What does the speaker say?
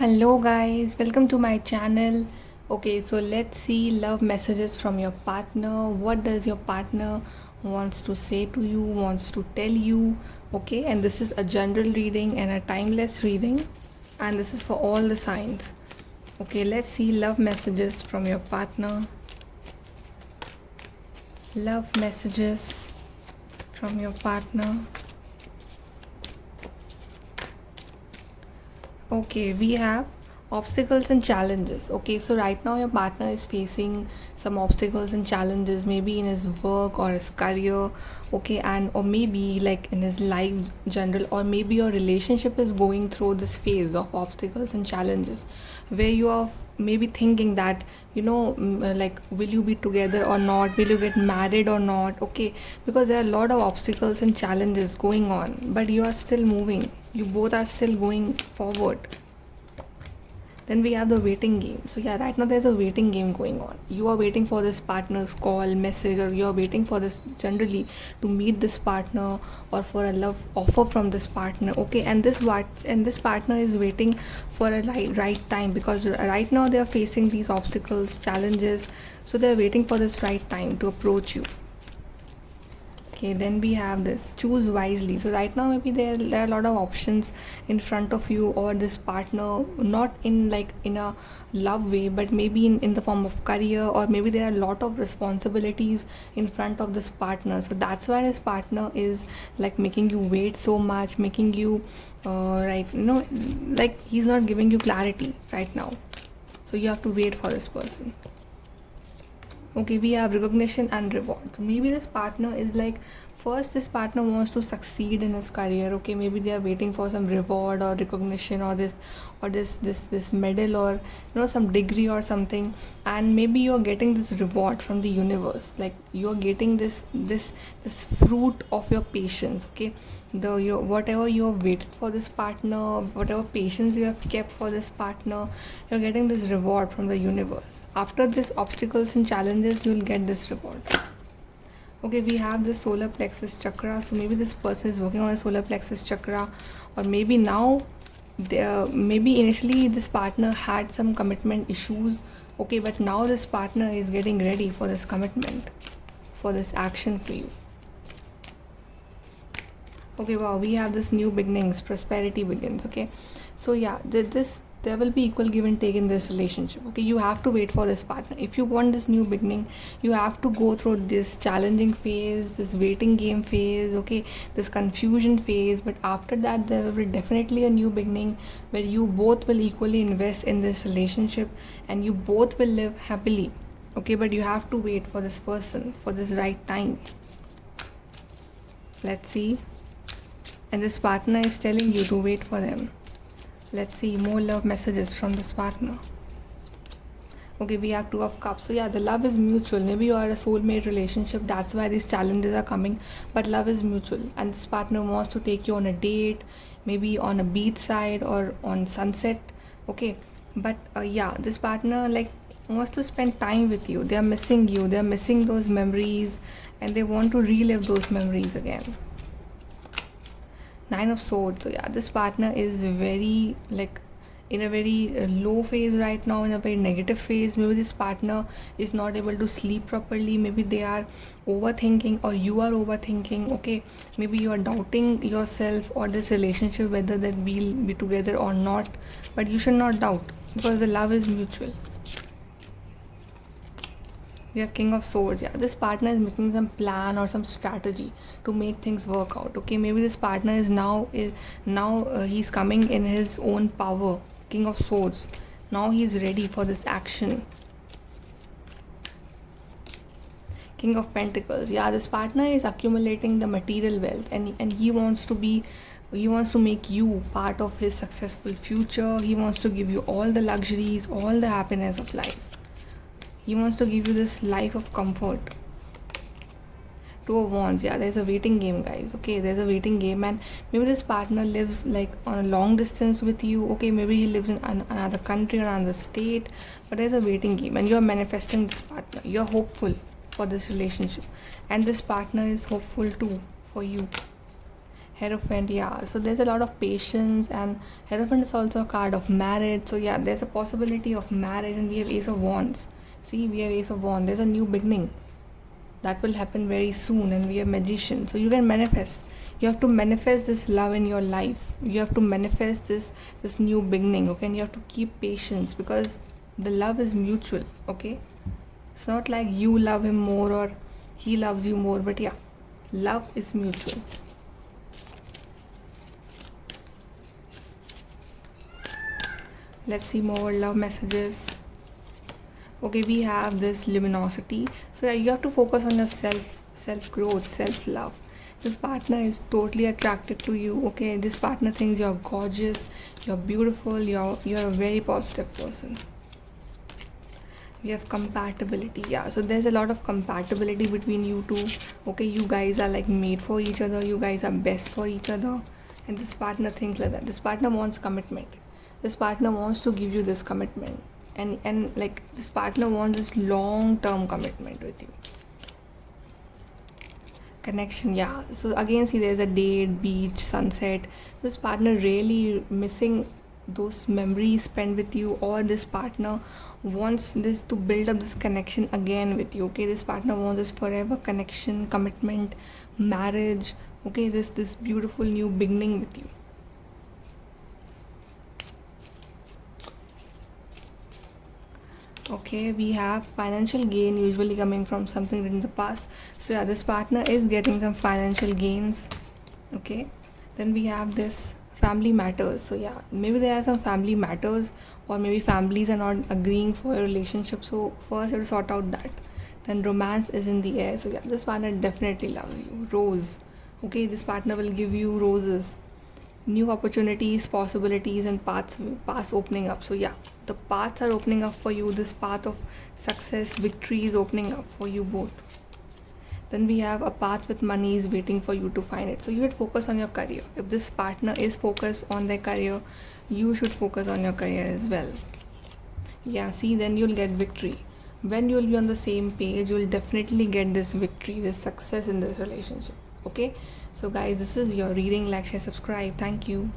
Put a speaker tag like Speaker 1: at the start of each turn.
Speaker 1: Hello guys, welcome to my channel. Okay, so let's see love messages from your partner. What does your partner wants to say to you, wants to tell you? Okay, and this is a general reading and a timeless reading, and this is for all the signs. Okay, let's see love messages from your partner. Love messages from your partner. Okay, we have obstacles and challenges. Okay, so right now your partner is facing some obstacles and challenges, maybe in his work or his career, okay, and or maybe like in his life general, or maybe your relationship is going through this phase of obstacles and challenges where you are maybe thinking that like, will you be together or not, will you get married or not, okay, because there are a lot of obstacles and challenges going on, but you are still moving, you both are still going forward. Then we have the waiting game. So yeah, right now there's a waiting game going on. You are waiting for this partner's call, message, or you are waiting for this generally to meet this partner or for a love offer from this partner. Okay, and this partner is waiting for a right time, because right now they are facing these obstacles, challenges. So they are waiting for this right time to approach you. Okay, then we have this choose wisely. So right now maybe there are a lot of options in front of you or this partner, not in like in a love way, but maybe in the form of career, or maybe there are a lot of responsibilities in front of this partner. So that's why this partner is like making you wait so much, making you right, like he's not giving you clarity right now. So you have to wait for this person. Okay, we have recognition and reward. So maybe this partner is like, first this partner wants to succeed in his career. Okay, maybe they are waiting for some reward or recognition, or this medal, or some degree or something, and maybe you're getting this reward from the universe, like you're getting this fruit of your patience. Okay, whatever you have waited for this partner, whatever patience you have kept for this partner, you're getting this reward from the universe. After this obstacles and challenges, you'll get this reward. Okay, we have the solar plexus chakra. So maybe this person is working on a solar plexus chakra, or maybe now maybe initially this partner had some commitment issues. Okay, but now this partner is getting ready for this commitment, for this action for you. Okay, wow, we have this new beginnings, prosperity begins. Okay, so yeah, there will be equal give and take in this relationship. Okay, you have to wait for this partner. If you want this new beginning, you have to go through this challenging phase, this waiting game phase, okay, this confusion phase, but after that there will be definitely a new beginning where you both will equally invest in this relationship and you both will live happily. Okay, but you have to wait for this person, for this right time. Let's see. And this partner is telling you to wait for them. Let's see more love messages from this partner. Okay, we have Two of Cups. So yeah, the love is mutual. Maybe you are a soulmate relationship, that's why these challenges are coming, but love is mutual, and this partner wants to take you on a date, maybe on a beach side or on sunset. Okay, but yeah, this partner like wants to spend time with you. They are missing you, they are missing those memories, and they want to relive those memories again. Nine of Swords. So yeah, this partner is very like in a very low phase right now, in a very negative phase. Maybe this partner is not able to sleep properly, maybe they are overthinking, or you are overthinking. Okay, maybe you are doubting yourself or this relationship, whether that we'll be together or not, but you should not doubt, because the love is mutual. We have King of Swords. Yeah, this partner is making some plan or some strategy to make things work out. Okay, maybe this partner is now he's coming in his own power. King of Swords, now he's ready for this action. King of Pentacles. Yeah, this partner is accumulating the material wealth, and he wants to make you part of his successful future. He wants to give you all the luxuries, all the happiness of life. He wants to give you this life of comfort. Two of Wands. Yeah, there's a waiting game, guys. Okay, there's a waiting game, and maybe this partner lives like on a long distance with you. Okay, maybe he lives in another country or another state, but there's a waiting game, and you're manifesting this partner. You're hopeful for this relationship, and this partner is hopeful too for you. Hierophant, yeah. So there's a lot of patience, and Hierophant is also a card of marriage. So yeah, there's a possibility of marriage, and we have Ace of Wands. See, we have Ace of Wands. There's a new beginning that will happen very soon, and we have Magician. So you can manifest. You have to manifest this love in your life. You have to manifest this new beginning. Okay, and you have to keep patience because the love is mutual. Okay, it's not like you love him more or he loves you more, but yeah, love is mutual. Let's see more love messages. Okay, we have this luminosity. So yeah, you have to focus on your self growth, self love. This partner is totally attracted to you. Okay, this partner thinks you're gorgeous, you're beautiful, you're a very positive person. We have compatibility. Yeah, so there's a lot of compatibility between you two. Okay, you guys are like made for each other, you guys are best for each other, and this partner thinks like that. This partner wants commitment. This partner wants to give you this commitment, and like this partner wants this long term commitment with you. Connection, yeah. So again, see, there's a date, beach, sunset. This partner really missing those memories spent with you, or this partner wants this to build up this connection again with you. Okay, this partner wants this forever connection, commitment, marriage. Okay, this beautiful new beginning with you. Okay, we have financial gain usually coming from something in the past. So yeah, this partner is getting some financial gains. Okay, then we have this family matters. So yeah, maybe there are some family matters, or maybe families are not agreeing for a relationship. So first you have to sort out that. Then romance is in the air. So yeah, this partner definitely loves you. Rose. Okay, this partner will give you roses, new opportunities, possibilities, and paths opening up. So yeah, the paths are opening up for you. This path of success, victory is opening up for you both. Then we have a path with money is waiting for you to find it. So you should focus on your career. If this partner is focused on their career, you should focus on your career as well. Yeah, see, then you'll get victory. When you'll be on the same page, you'll definitely get this victory, this success in this relationship. Okay, so guys, this is your reading. Like, share, subscribe. Thank you.